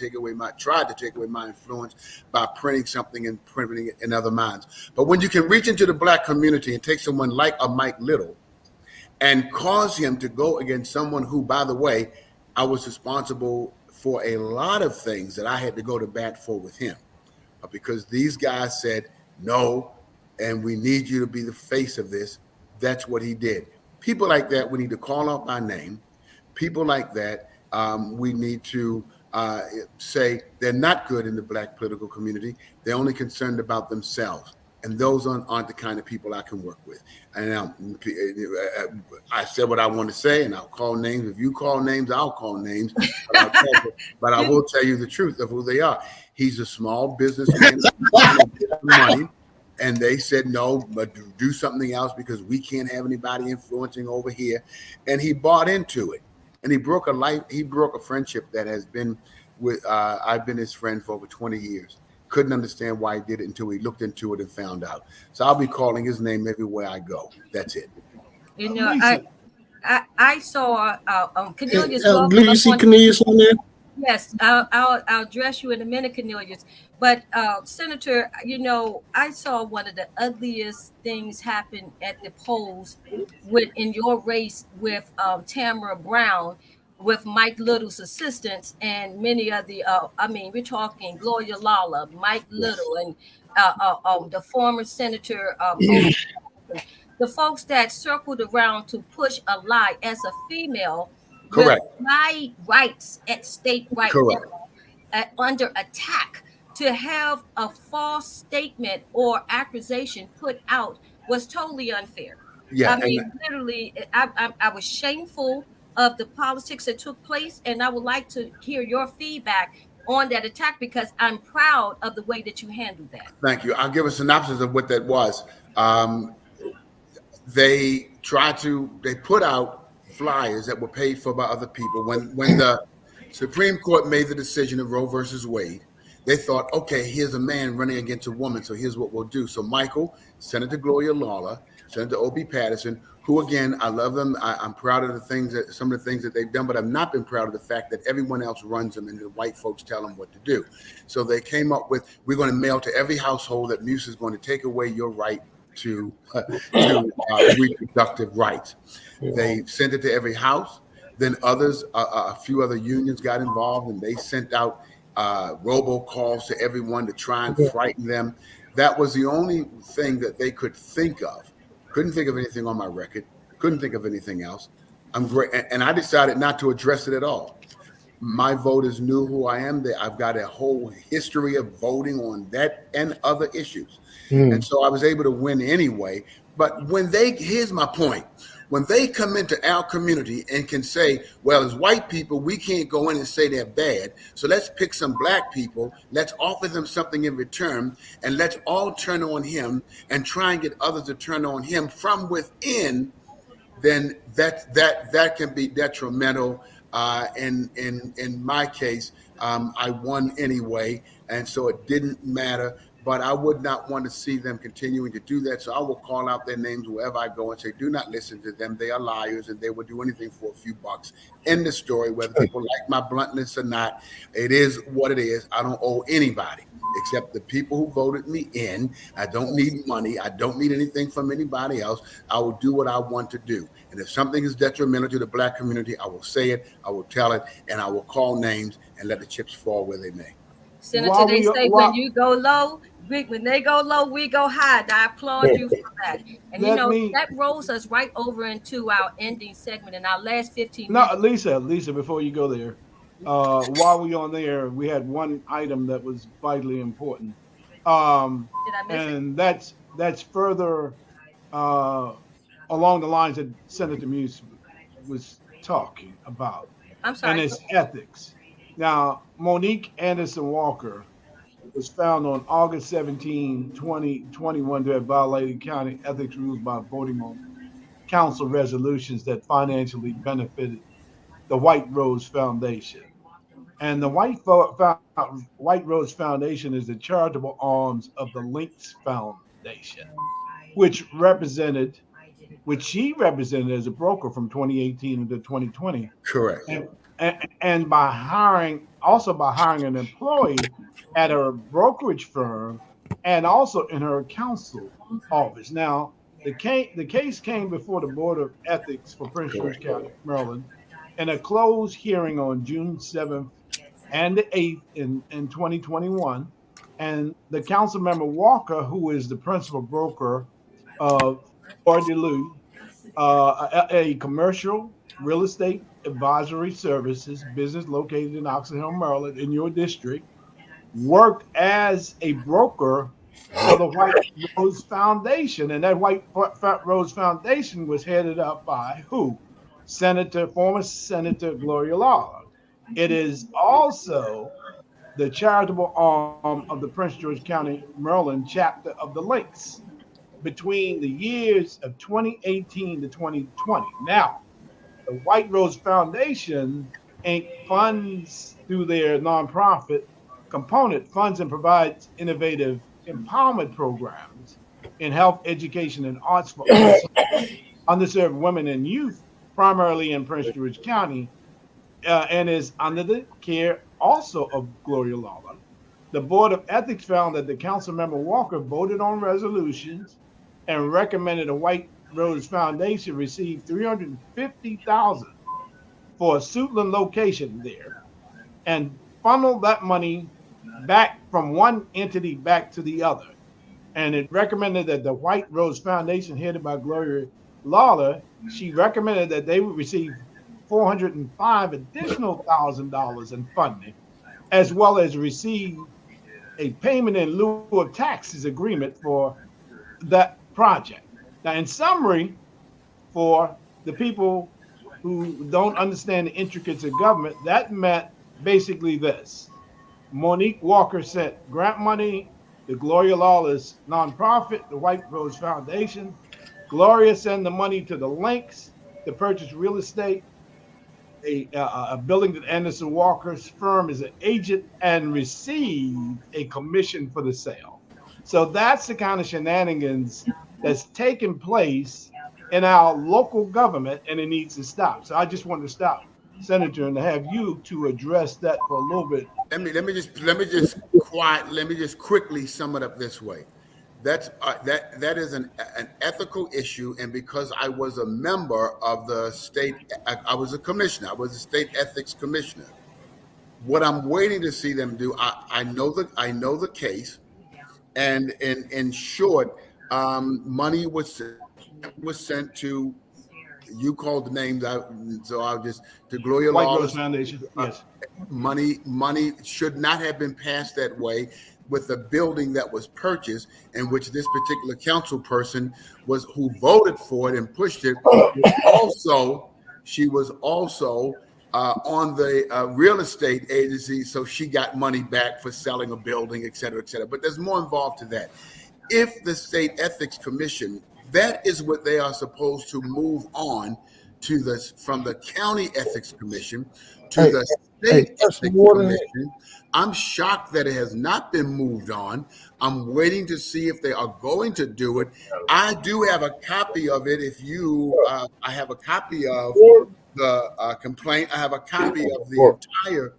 tried to take away my influence by printing something and printing it in other minds. But when you can reach into the Black community and take someone like a Mike Little and cause him to go against someone who, by the way, I was responsible for a lot of things that I had to go to bat for with him. Because these guys said, no, and we need you to be the face of this. That's what he did. People like that, we need to call out by name. People like that, we need to say they're not good in the Black political community. They're only concerned about themselves. And those aren't the kind of people I can work with. And I said what I want to say, and I'll call names. If you call names, I'll call names. But I will tell you the truth of who they are. He's a small businessman trying to get money, and they said no, but do something else because we can't have anybody influencing over here. And he bought into it, and he broke a friendship that has been with. I've been his friend for over 20 years. Couldn't understand why he did it until he looked into it and found out. So I'll be calling his name everywhere I go. That's it. You know, I saw Cornelius. Do you see Cornelius on there? Yes, I'll address you in a minute, Cornelius. But Senator, you know, I saw one of the ugliest things happen at the polls in your race with Tamara Brown, with Mike Little's assistants, and many of the. We're talking Gloria Lawler, Mike Little, and the former Senator. The folks that circled around to push a lie as a female. Correct. My rights at stake right Correct. now, under attack, to have a false statement or accusation put out was totally unfair. Yeah, I mean, literally, I was shameful of the politics that took place, and I would like to hear your feedback on that attack because I'm proud of the way that you handled that. Thank you. I'll give a synopsis of what that was. They put out flyers that were paid for by other people. When the Supreme Court made the decision of Roe versus Wade, they thought, okay, here's a man running against a woman, so here's what we'll do. So Michael, Senator Gloria Lawler, Senator O.B. Patterson, who again, I love them. I'm proud of some of the things that they've done, but I've not been proud of the fact that everyone else runs them and the white folks tell them what to do. So they came up with, we're going to mail to every household that Muse is going to take away your right to reproductive rights. They sent it to every house. Then others, a few other unions got involved, and they sent out robocalls to everyone to try and frighten them. That was the only thing that they could think of. Couldn't think of anything on my record. Couldn't think of anything else. I'm great, and I decided not to address it at all. My voters knew who I am. I've got a whole history of voting on that and other issues. And so I was able to win anyway. But here's my point. When they come into our community and can say, well, as white people, we can't go in and say they're bad. So let's pick some Black people. Let's offer them something in return. And let's all turn on him and try and get others to turn on him from within. Then that can be detrimental. In my case, I won anyway. And so it didn't matter. But I would not want to see them continuing to do that. So I will call out their names wherever I go and say, do not listen to them. They are liars and they will do anything for a few bucks. End the story, whether people like my bluntness or not. It is what it is. I don't owe anybody except the people who voted me in. I don't need money. I don't need anything from anybody else. I will do what I want to do. And if something is detrimental to the Black community, I will say it, I will tell it, and I will call names and let the chips fall where they may. Senator, they say when you go low, when they go low, we go high. And I applaud you for that. And that rolls us right over into our ending segment in our last 15 minutes. Lisa, before you go there, while we're on there, we had one item that was vitally important. Did I miss and it? That's further along the lines that Senator Muse was talking about. I'm sorry. And it's ethics. Now, Monique Anderson Walker was found on August 17, 2021 to have violated county ethics rules by voting on council resolutions that financially benefited the White Rose Foundation. And the White Rose Foundation is the charitable arms of the Links Foundation, which she represented as a broker from 2018 to 2020. Correct. And by hiring an employee at her brokerage firm and also in her council office. Now, the case came before the Board of Ethics for Prince George County, Maryland, in a closed hearing on June 7th and the 8th in 2021. And the council member Walker, who is the principal broker of Ordelou, a commercial real estate advisory services business located in Oxon Hill, Maryland, in your district, worked as a broker for the White Rose Foundation. And that White Rose Foundation was headed up by who? Former Senator Gloria Lawler. It is also the charitable arm of the Prince George County, Maryland chapter of the Links between the years of 2018 to 2020. Now, the White Rose Foundation Inc. funds through their nonprofit component, funds and provides innovative empowerment programs in health, education, and arts for underserved women and youth, primarily in Prince George County, and is under the care also of Gloria Lawler. The Board of Ethics found that the council member Walker voted on resolutions and recommended a White Rose Foundation receive $350,000 for a Suitland location there, and funnel that money back from one entity back to the other. And it recommended that the White Rose Foundation, headed by Gloria Lawler, she recommended that they would receive $405 additional $1,000 in funding, as well as receive a payment in lieu of taxes agreement for that project. Now, in summary, for the people who don't understand the intricacies of government, that meant basically this. Monique Walker sent grant money to Gloria Lawler's nonprofit, the White Rose Foundation. Gloria sent the money to the Links to purchase real estate, a building that Anderson Walker's firm is an agent, and receive a commission for the sale. So that's the kind of shenanigans that's taking place in our local government, and it needs to stop. So I just wanted to stop, Senator, and to have you to address that for a little bit. Let me just quickly sum it up this way. That is an ethical issue, and because I was a member of the state, I was a commissioner. I was a state ethics commissioner. What I'm waiting to see them do, I know the case, and in short, money was sent to. You called the names out, so I'll just to Gloria White Lawler. Rose Foundation. Yes. Money should not have been passed that way with the building that was purchased, in which this particular council person who voted for it and pushed it. She was also on the real estate agency, so she got money back for selling a building, et cetera, et cetera. But there's more involved to that. If the State Ethics Commission, that is what they are supposed to move on to from the County Ethics Commission to the State Ethics Commission. I'm shocked that it has not been moved on. I'm waiting to see if they are going to do it. I do have a copy of it. I have a copy of the complaint. I have a copy of the entire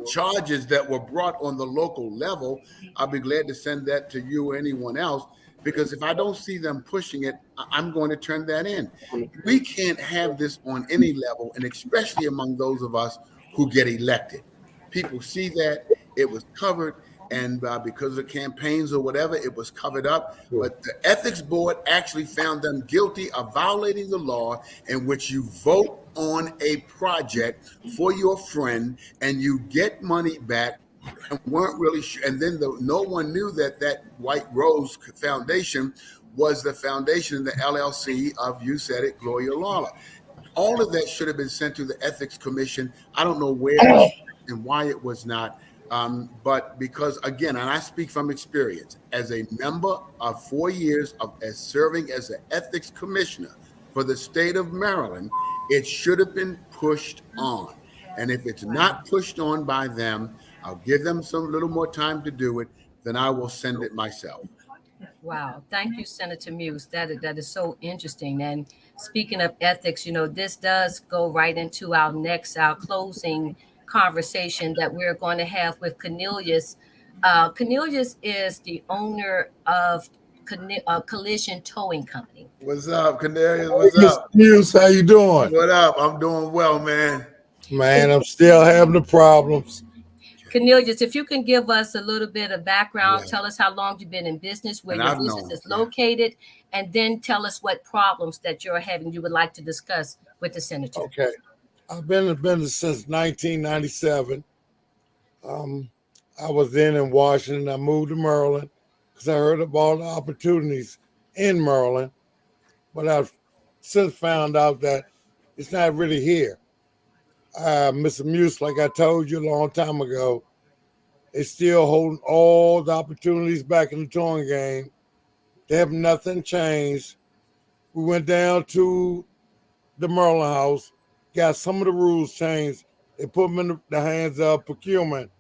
charges that were brought on the local level. I'll be glad to send that to you or anyone else, because if I don't see them pushing it, I'm going to turn that in. We can't have this on any level, and especially among those of us who get elected. People see that it was covered, and because of campaigns or whatever, it was covered up. But the ethics board actually found them guilty of violating the law, in which you vote on a project for your friend and you get money back and weren't really sure. And then no one knew that White Rose Foundation was the foundation, the LLC of, you said it, Gloria Lawler. All of that should have been sent to the Ethics Commission. I don't know where and why it was not. But because, again, and I speak from experience, as a member of 4 years as serving as an ethics commissioner for the state of Maryland, it should have been pushed on. And if it's not pushed on by them, I'll give them some little more time to do it, then I will send it myself. Wow. Thank you, Senator Muse. That is so interesting. And speaking of ethics, this does go right into our closing conversation that we're going to have with Cornelius. Cornelius is the owner of Collision Towing Company. What's up, Cornelius? What's up? Muse, how you doing? What up? I'm doing well, man. Man, I'm still having the problems. Cornelius, if you can give us a little bit of background, Yeah. tell us how long you've been in business, where And your I've business known, is yeah. located, and then tell us what problems that you're having you would like to discuss with the senator. Okay. I've been in business since 1997. I was then in Washington. I moved to Maryland because I heard of all the opportunities in Maryland, but I've since found out that it's not really here. Mr. Muse, like I told you a long time ago, is still holding all the opportunities back in the towing game. They have nothing changed. We went down to the Maryland House, got some of the rules changed. They put them in the hands of procurement,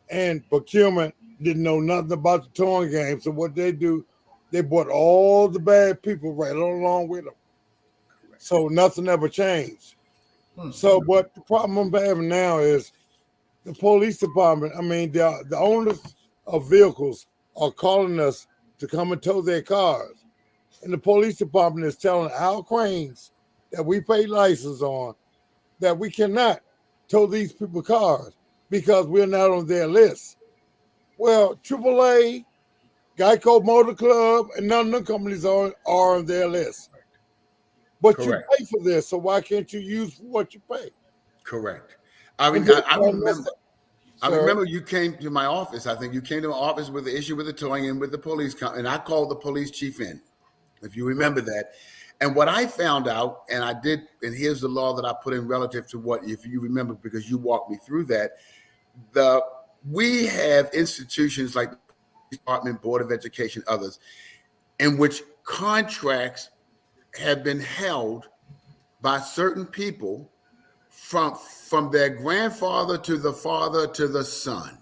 and procurement didn't know nothing about the towing game. So what they do, they brought all the bad people right along with them. So nothing ever changed. So what the problem I'm having now is the police department, I mean, the owners of vehicles are calling us to come and tow their cars. And the police department is telling our cranes that we pay license on that we cannot tow these people's cars because we're not on their list. Well, AAA, Geico Motor Club, and none of them companies are on their list. But Correct. you pay for this, so why can't you use what you pay? Correct. I mean, And then- I Sir? remember you came to my office. I think you came to my office with the issue with the towing and with the police, and I called the police chief in, if you remember that. And what I found out, and I did, and here's the law that I put in relative to what, if you remember, because you walked me through that, we have institutions like the Police Department, Board of Education, others, in which contracts have been held by certain people from their grandfather to the father to the son.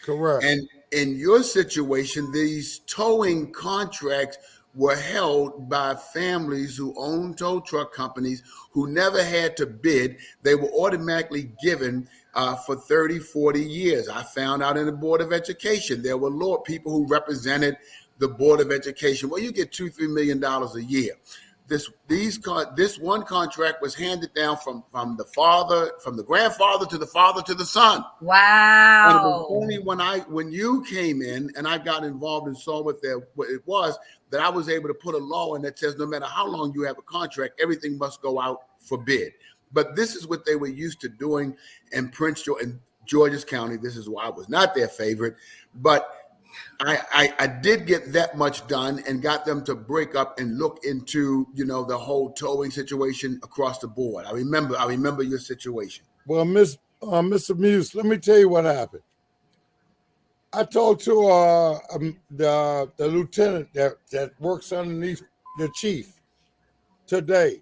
Correct. And in your situation, these towing contracts were held by families who owned tow truck companies who never had to bid. They were automatically given for 30, 40 years. I found out in the Board of Education, there were people who represented the Board of Education. Well, you get $2-3 million a year. This one contract was handed down from the grandfather to the father to the son. Wow. And it was only when you came in and I got involved and saw what it was, that I was able to put a law in that says no matter how long you have a contract, everything must go out for bid. But this is what they were used to doing in Prince George and Georges County. This is why I was not their favorite, but I did get that much done and got them to break up and look into, the whole towing situation across the board. I remember your situation. Well, Mr. Muse, let me tell you what happened. I talked to the lieutenant that works underneath the chief today.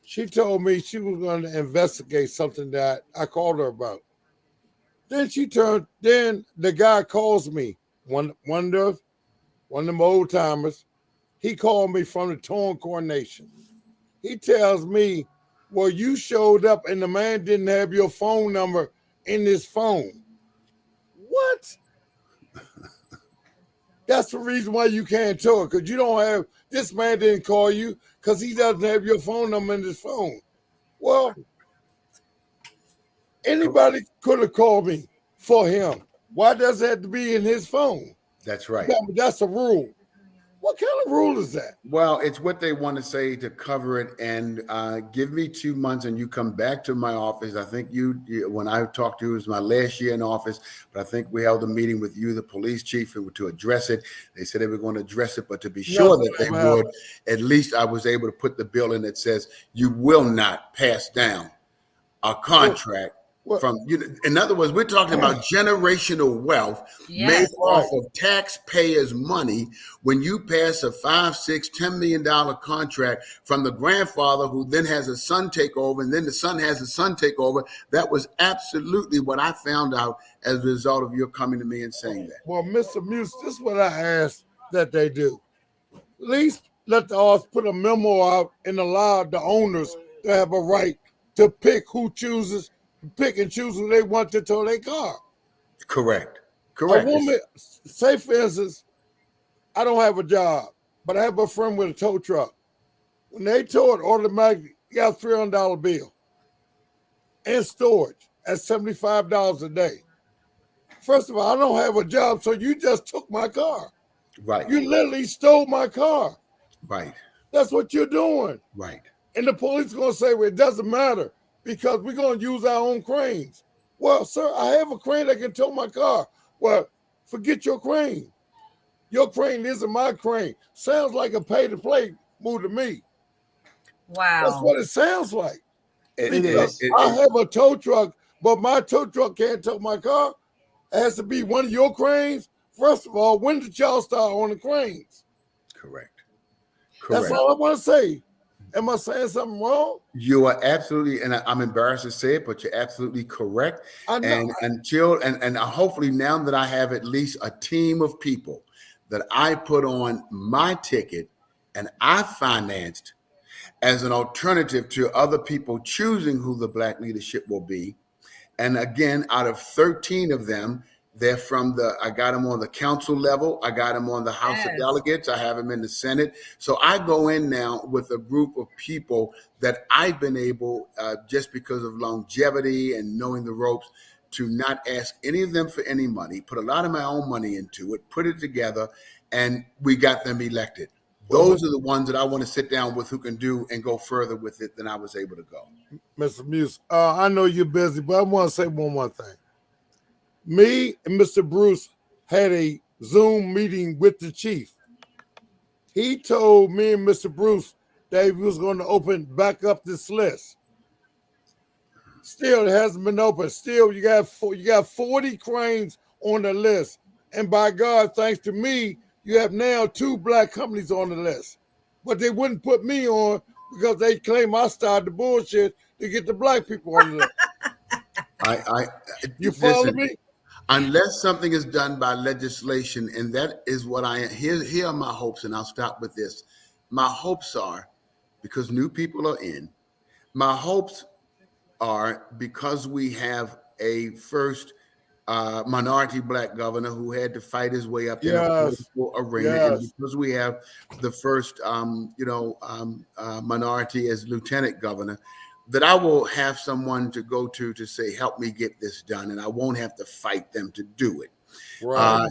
She told me she was going to investigate something that I called her about. Then the guy calls me, one of them old timers. He called me from the towing coordination. He tells me, well, you showed up and the man didn't have your phone number in his phone. What? That's the reason why you can't tow it, because you don't have, this man didn't call you because he doesn't have your phone number in his phone. Well, anybody could have called me for him. Why does it have to be in his phone? That's right. That's a rule. What kind of rule is that? Well, it's what they want to say to cover it, and give me 2 months and you come back to my office. I think you when I talked to you, it was my last year in office, but I think we held a meeting with you, the police chief, to address it. They said they were going to address it, but to be sure that they would, at least I was able to put the bill in that says you will not pass down a contract. In other words, we're talking about generational wealth made off of taxpayers' money when you pass a $5, $6, $10 million contract from the grandfather who then has a son take over, and then the son has a son take over. That was absolutely what I found out as a result of your coming to me and saying that. Well, Mr. Muse, this is what I asked that they do. At least let the office put a memo out and allow the owners to have a right to pick and choose who they want to tow their car. Correct. A woman, say for instance, I don't have a job, but I have a friend with a tow truck. When they tow it automatically, you got a $300 bill in storage at $75 a day. First of all, I don't have a job, so you just took my car. Right. You literally stole my car. Right. That's what you're doing. Right. And the police are going to say, well, it doesn't matter because we're going to use our own cranes. Well, sir, I have a crane that can tow my car. Well, forget your crane. Your crane isn't my crane. Sounds like a pay-to-play move to me. Wow. That's what it sounds like. It is. I have a tow truck, but my tow truck can't tow my car. It has to be one of your cranes. First of all, when did y'all start on the cranes? Correct. That's all I want to say. Am I saying something wrong? You are absolutely, and I'm embarrassed to say it, but you're absolutely correct. I know. And hopefully now that I have at least a team of people that I put on my ticket and I financed as an alternative to other people choosing who the Black leadership will be. And again, out of 13 of them, they're I got them on the council level. I got them on the House of Delegates. I have them in the Senate. So I go in now with a group of people that I've been able, just because of longevity and knowing the ropes, to not ask any of them for any money, put a lot of my own money into it, put it together, and we got them elected. Those are the ones that I want to sit down with who can do and go further with it than I was able to go. Mr. Muse, I know you're busy, but I want to say one more thing. Me and Mr. Bruce had a Zoom meeting with the chief. He told me and Mr. Bruce that he was going to open back up this list. Still, it hasn't been open. Still, you got 40 cranes on the list. And by God, thanks to me, you have now 2 Black companies on the list. But they wouldn't put me on because they claim I started the bullshit to get the Black people on the list. You follow me? Unless something is done by legislation, and that is what here are my hopes, and I'll stop with this. My hopes are, because new people are in, my hopes are because we have a first minority Black governor who had to fight his way up in a political arena, and because we have the first minority as lieutenant governor, that I will have someone to go to say, help me get this done, and I won't have to fight them to do it. Right.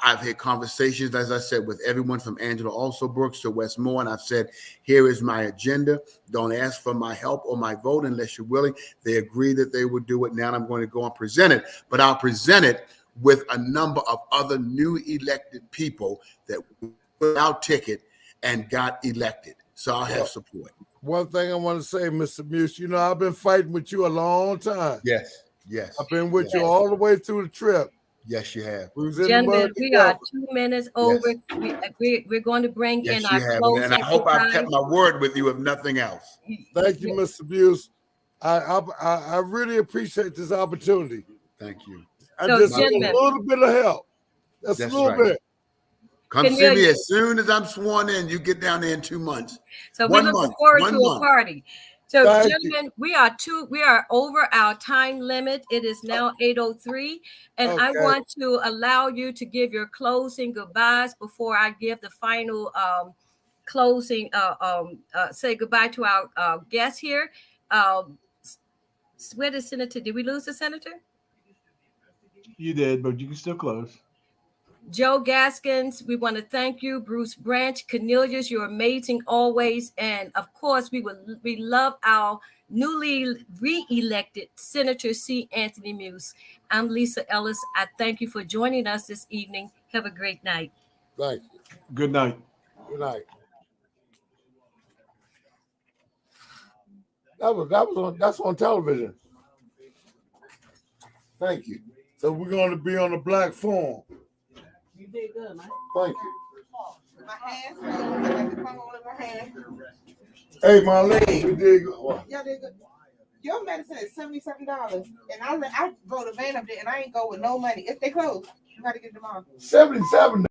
I've had conversations, as I said, with everyone from Angela Also Brooks to Westmore, and I've said, here is my agenda. Don't ask for my help or my vote unless you're willing. They agreed that they would do it. Now I'm going to go and present it, but I'll present it with a number of other new elected people that put out ticket and got elected. So I'll have support. One thing I want to say, Mr. Muse, I've been fighting with you a long time. Yes. I've been with you all the way through the trip. Yes, you have. Gentlemen, we are 2 minutes over. Yes. We're going to bring in our closing. And I hope I've kept my word with you, if nothing else. Thank you, Mr. Muse. I really appreciate this opportunity. Thank you. I just need a little bit of help. That's a little bit. Come see me as soon as I'm sworn in. You get down there in 2 months. So we're looking forward to a party. So, gentlemen, we are over our time limit. It is now 8:03, and I want to allow you to give your closing goodbyes before I give the final closing. Say goodbye to our guest here. Where the senator? Did we lose the senator? You did, but you can still close. Joe Gaskins, we want to thank you. Bruce Branch, Cornelius, you're amazing always. And of course, we love our newly re-elected Senator C. Anthony Muse. I'm Lisa Ellis. I thank you for joining us this evening. Have a great night. Thank you. Good night. Good night. That's on television. Thank you. So we're going to be on the Black Forum. You did good, man. Thank you. My hands, like the phone in my hand. Hey, Marlene, you did good. Y'all did good. Your medicine is $77, and I voted van up there, and I ain't go with no money. If they close, you got to get them on. $77.